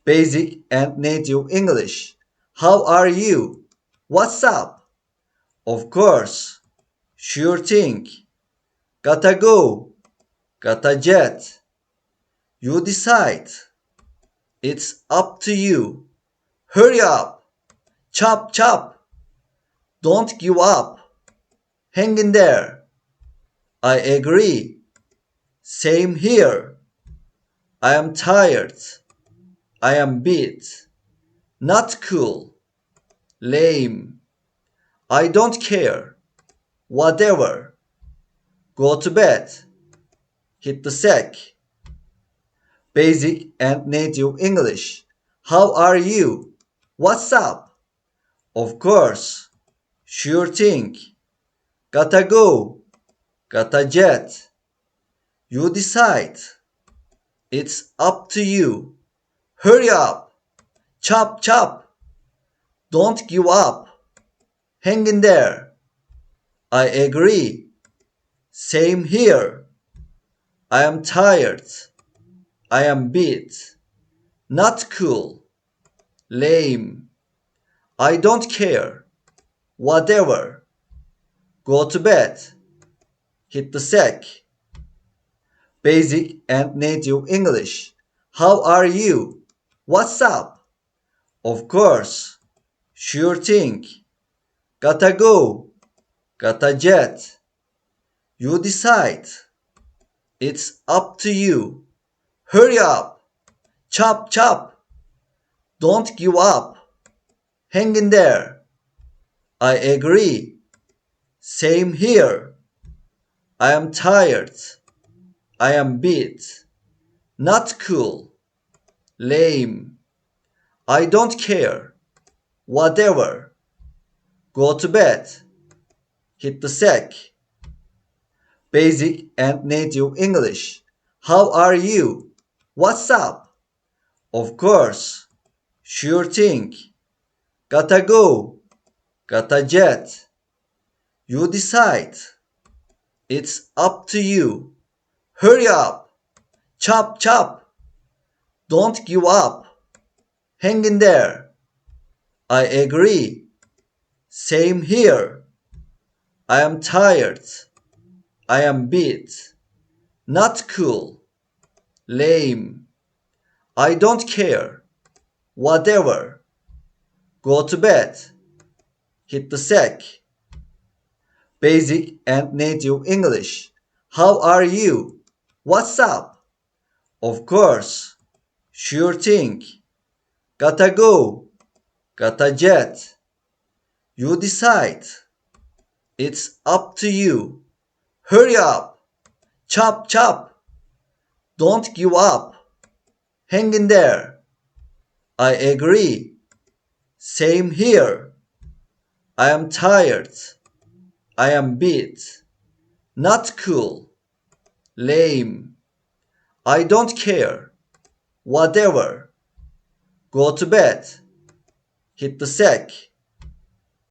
Basic and native English. How are you? What's up? Of course. Sure thing. Gotta go. Gotta jet. You decide. It's up to you. Hurry up. Chop chop. Don't give up. Hang in there. I agree. Same here. I am tired. I am beat. Not cool. Lame. I don't care. Whatever. Go to bed. Hit the sack. Basic and native English. How are you? What's up? Of course. Sure thing. Gotta go. Gotta jet. You decide. It's up to you. Hurry up. Chop chop. Don't give up. Hang in there. I agree. Same here. I am tired. I am beat. Not cool. Lame. I don't care. Whatever. Go to bed. Hit the sack. Basic and native English. How are you? What's up? Of course. Sure thing. Gotta go. Gotta jet. You decide. It's up to you. Hurry up. Chop chop. Don't give up. Hang in there. I agree. Same here. I am tired. I am beat. Not cool. Lame. I don't care. Whatever. Go to bed. Hit the sack. Basic and native English. How are you? What's up? Of course. Sure thing. Gotta go. Gotta jet. You decide. It's up to you. Hurry up. Chop chop. Don't give up. Hang in there. I agree. Same here. I am tired. I am beat. Not cool. Lame. I don't care. Whatever. Go to bed. Hit the sack. Basic and native English. How are you? What's up? Of course. Sure thing. Gotta go. Gotta jet. You decide. It's up to you. Hurry up. Chop chop. Don't give up. Hang in there. I agree. Same here. I am tired. I am beat. Not cool. Lame. I don't care. Whatever. Go to bed. Hit the sack.